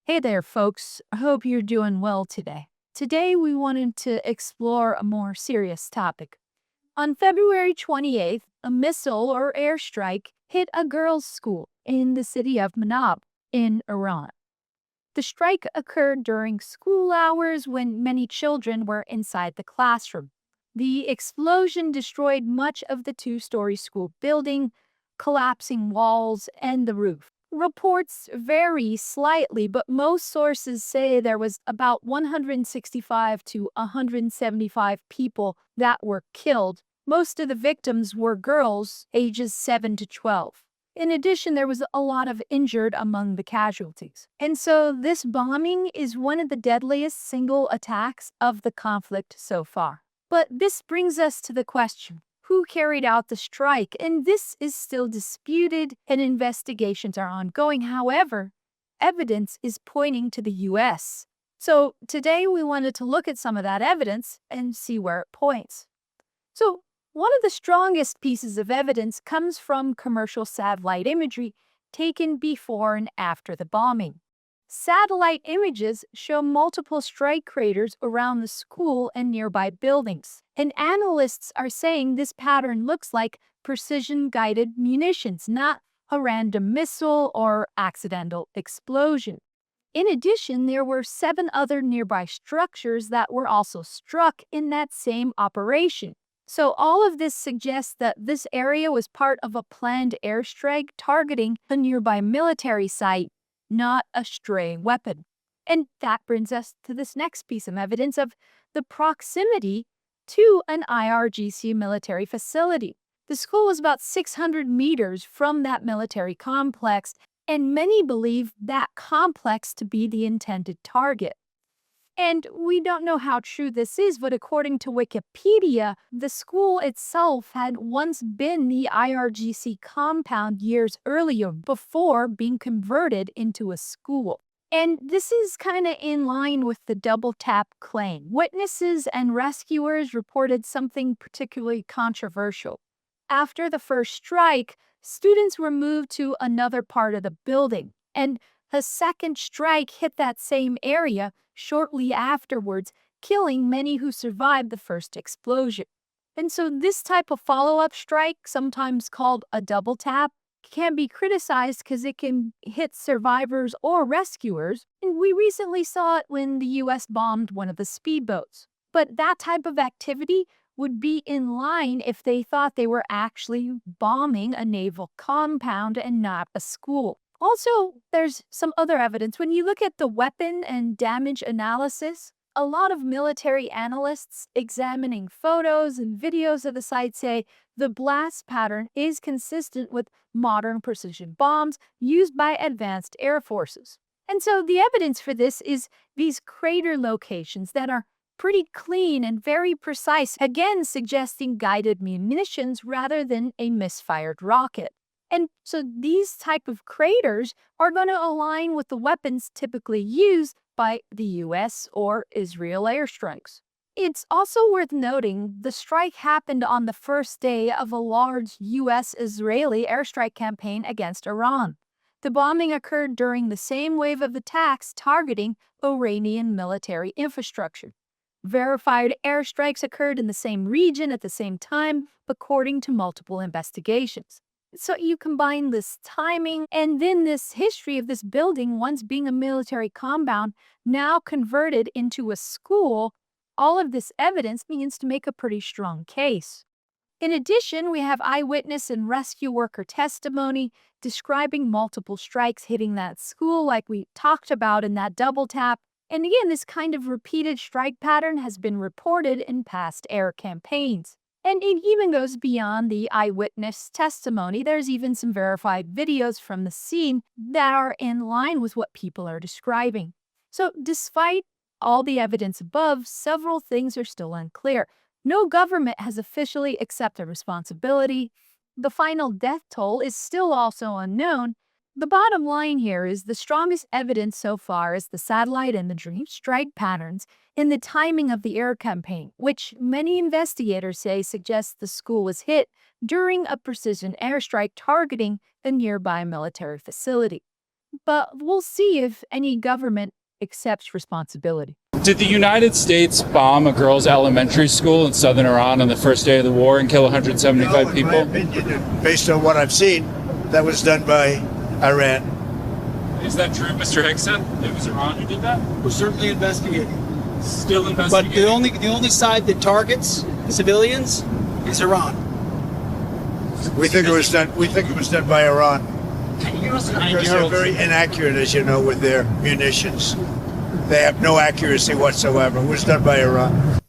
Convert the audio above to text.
Hey there, folks. I hope you're doing well today. Today, we wanted to explore a more serious topic. On February 28th, a missile or airstrike hit a girls' school in the city of Manab in Iran. The strike occurred during school hours when many children were inside the classroom. The explosion destroyed much of the two-story school building, collapsing walls and the roof. Reports vary slightly, but most sources say there was about 165 to 175 people that were killed. Most of the victims were girls ages 7 to 12. In addition, there was a lot of injured among the casualties. And so this bombing is one of the deadliest single attacks of the conflict so far. But this brings us to the question, who carried out the strike? And this is still disputed and investigations are ongoing. However, evidence is pointing to the US. So today we wanted to look at some of that evidence and see where it points. So one of the strongest pieces of evidence comes from commercial satellite imagery taken before and after the bombing. Satellite images show multiple strike craters around the school and nearby buildings, and analysts are saying this pattern looks like precision-guided munitions, not a random missile or accidental explosion. In addition, there were 7 other nearby structures that were also struck in that same operation. So all of this suggests that this area was part of a planned airstrike targeting a nearby military site, not a stray weapon. And that brings us to this next piece of evidence of the proximity to an IRGC military facility. The school was about 600 meters from that military complex, and many believe that complex to be the intended target. And we don't know how true this is, but according to Wikipedia, the school itself had once been the IRGC compound years earlier before being converted into a school. And this is kind of in line with the double tap claim. Witnesses and rescuers reported something particularly controversial. After the first strike, students were moved to another part of the building, and a second strike hit that same area shortly afterwards, killing many who survived the first explosion. And so this type of follow-up strike, sometimes called a double tap, can be criticized because it can hit survivors or rescuers. And we recently saw it when the US bombed one of the speedboats. But that type of activity would be in line if they thought they were actually bombing a naval compound and not a school. Also, there's some other evidence. When you look at the weapon and damage analysis, a lot of military analysts examining photos and videos of the site say the blast pattern is consistent with modern precision bombs used by advanced air forces. And so the evidence for this is these crater locations that are pretty clean and very precise, again suggesting guided munitions rather than a misfired rocket. And so these type of craters are going to align with the weapons typically used by the US or Israel airstrikes. It's also worth noting the strike happened on the first day of a large US-Israeli airstrike campaign against Iran. The bombing occurred during the same wave of attacks targeting Iranian military infrastructure. Verified airstrikes occurred in the same region at the same time, according to multiple investigations. So you combine this timing and then this history of this building once being a military compound, now converted into a school, all of this evidence means to make a pretty strong case. In addition, we have eyewitness and rescue worker testimony describing multiple strikes hitting that school like we talked about in that double tap. And again, this kind of repeated strike pattern has been reported in past air campaigns. And it even goes beyond the eyewitness testimony. There's even some verified videos from the scene that are in line with what people are describing. So despite all the evidence above, several things are still unclear. No government has officially accepted responsibility. The final death toll is still also unknown. The bottom line here is the strongest evidence so far is the satellite imagery, strike patterns, and the timing of the air campaign, which many investigators say suggests the school was hit during a precision airstrike targeting a nearby military facility. but we'll see if any government accepts responsibility. Did the United States bomb a girls' elementary school in southern Iran on the first day of the war and kill 175 people? In my opinion, based on what I've seen, that was done by Iran. Is that true, Mr. Hickson? It was Iran who did that? We're certainly investigating. Still But investigating. the only side that targets civilians is Iran. We think it was done. We think it was done by Iran because they're very inaccurate, as you know, with their munitions. They have no accuracy whatsoever. It was done by Iran.